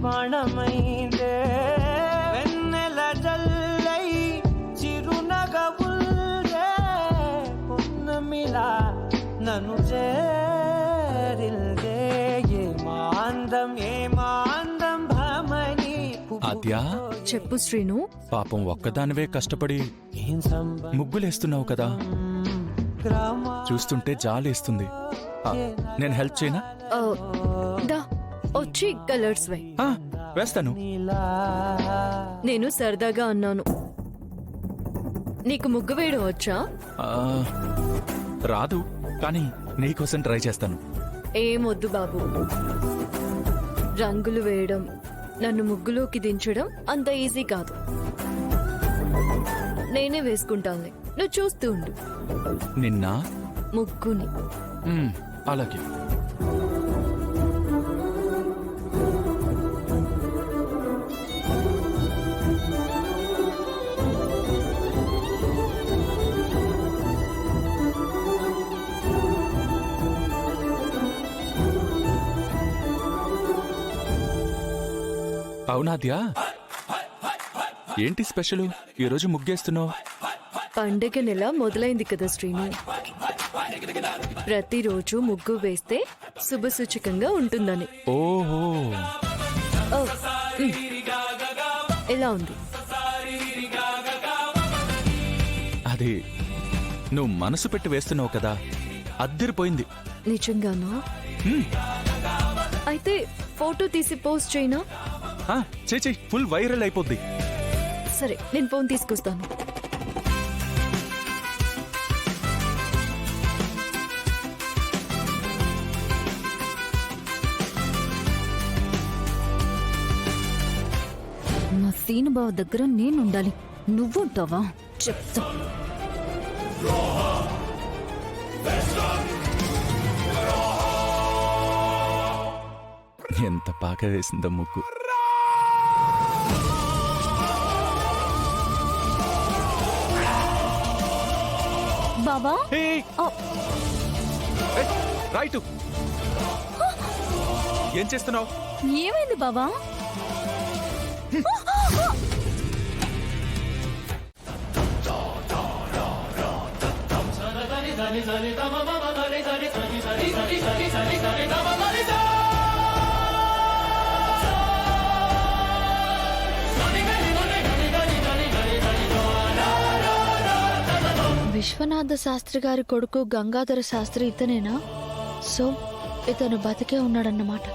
బాణమైందే వెన్నెల జల్లై చిరునగవుల్దే పొన్నమిలా నన్ను చేరిల్దే ఏమాందం భమని ఆద్యా చెప్పు శ్రీను. పాపం ఒక్కదానివే కష్టపడి ముగ్గులేస్తున్నావు కదా, చూస్తుంటే జాలేస్తుంది. నేను హెల్ప్ చేయనా? దా వచ్చి కలర్స్ వై. వేస్తాను. నేను సరదాగా అన్నాను. నీకు ముగ్గు వేయడం వచ్చా? రాదు, కానీ నీకోసం ట్రై చేస్తాను. ఏమొద్దు బాబు. రంగులు వేయడం, నన్ను ముగ్గులోకి దించడం అంత ఈజీ కాదు. నేనే వేసుకుంటానులే, నువ్వు చూస్తూ ఉండు. నిన్న ముగ్గుని అలాగే. అవునాద్యా, ఏంటి స్పెషల్ ఈరోజు ముగ్గేస్తున్నావు? పండగ నెల మొదలైంది కదా శ్రీను. ప్రతిరోజు ముగ్గు వేస్తే శుభసూచకంగా ఉంటుందని. ఓహో, ఎలా ఉంది? అది నువ్వు మనసు పెట్టి వేస్తున్నావు కదా, అద్దిరిపోయింది. నిజంగానా? అయితే ఫోటో తీసి పోస్ట్ చేయనా? చేయి, ఫుల్ వైరల్ అయిపోద్ది. సరే, నేను ఫోన్ తీసుకొస్తాను. మా సీను బావ దగ్గర నేనుండాలి, నువ్వుంటావా? చెప్తా. ఎంత బాగా వేసిందో ముగ్గు. బావా రైట్, ఏం చేస్తున్నావు? ఏమైంది బావా? విశ్వనాథ శాస్త్రి గారి కొడుకు గంగాధర శాస్త్రి ఇతనేనా? సో ఇతను బతికే ఉన్నాడన్నమాట.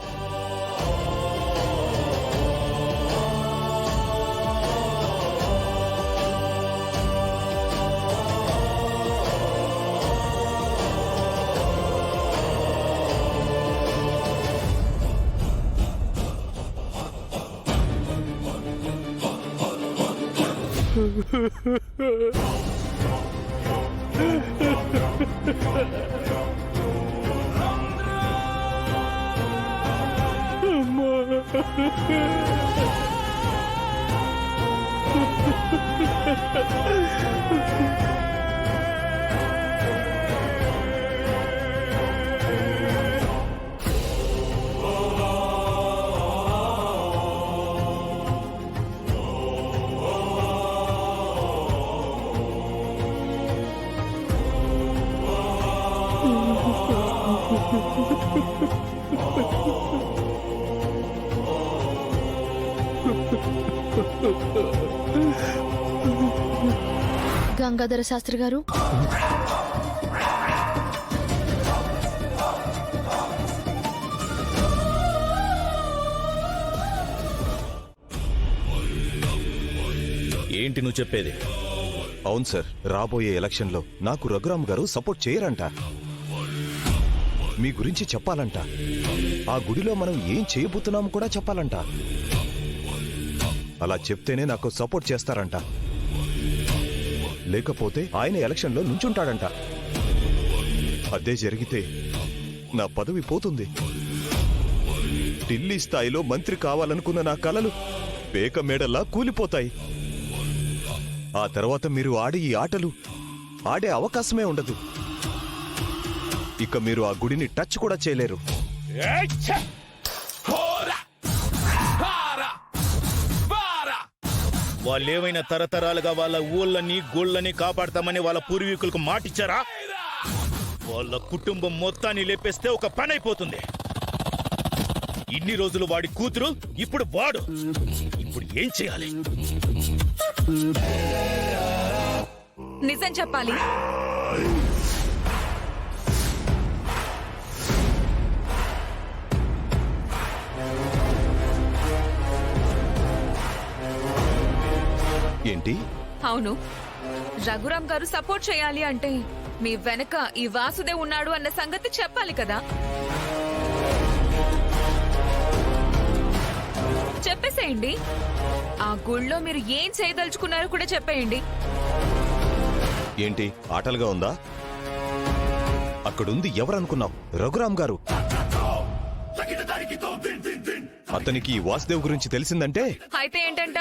గంగాధర శాస్త్రి గారు, ఏంటి నువ్వు చెప్పేది? అవును సార్, రాబోయే ఎలక్షన్లో నాకు రఘురామ్ గారు సపోర్ట్ చేయరంట. మీ గురించి చెప్పాలంట. ఆ గుడిలో మనం ఏం చేయబోతున్నాము కూడా చెప్పాలంట. అలా చెప్తేనే నాకు సపోర్ట్ చేస్తారంట. లేకపోతే ఆయన ఎలక్షన్లో నుంచుంటాడంట. అదే జరిగితే నా పదవి పోతుంది. ఢిల్లీ స్థాయిలో మంత్రి కావాలనుకున్న నా కలలు పేక మేడల్లా కూలిపోతాయి. ఆ తర్వాత మీరు ఆడే ఈ ఆటలు ఆడే అవకాశమే ఉండదు. ఇక మీరు ఆ గుడిని టచ్ కూడా చేయలేరు. వాళ్ళేమైనా తరతరాలుగా వాళ్ళ ఊళ్ళని గోళ్ళని కాపాడతామని వాళ్ళ పూర్వీకులకు మాటిచ్చారా? వాళ్ళ కుటుంబం మొత్తాన్ని లేపేస్తే ఒక పని అయిపోతుంది. ఇన్ని రోజులు వాడి కూతురు, ఇప్పుడు వాడు. ఇప్పుడు ఏం చేయాలి? నిజం చెప్పాలి. ఏంటి? అవును, రఘురామ్ గారు సపోర్ట్ చేయాలి అంటే మీ వెనక ఈ వాసుదేవ్ ఉన్నాడు అన్న సంగతి చెప్పాలి కదా. చెప్పేసేయండి. ఆ గుళ్ళో మీరు ఏం చేయదలుచుకున్నారో కూడా చెప్పేయండి. ఏంటి ఆటలుగా ఉందా? అక్కడుంది ఎవరనుకున్నావు? రఘురామ్ గారు. అతనికి ఈ వాసుదేవ్ గురించి తెలిసిందంటే అయితే ఏంటంట?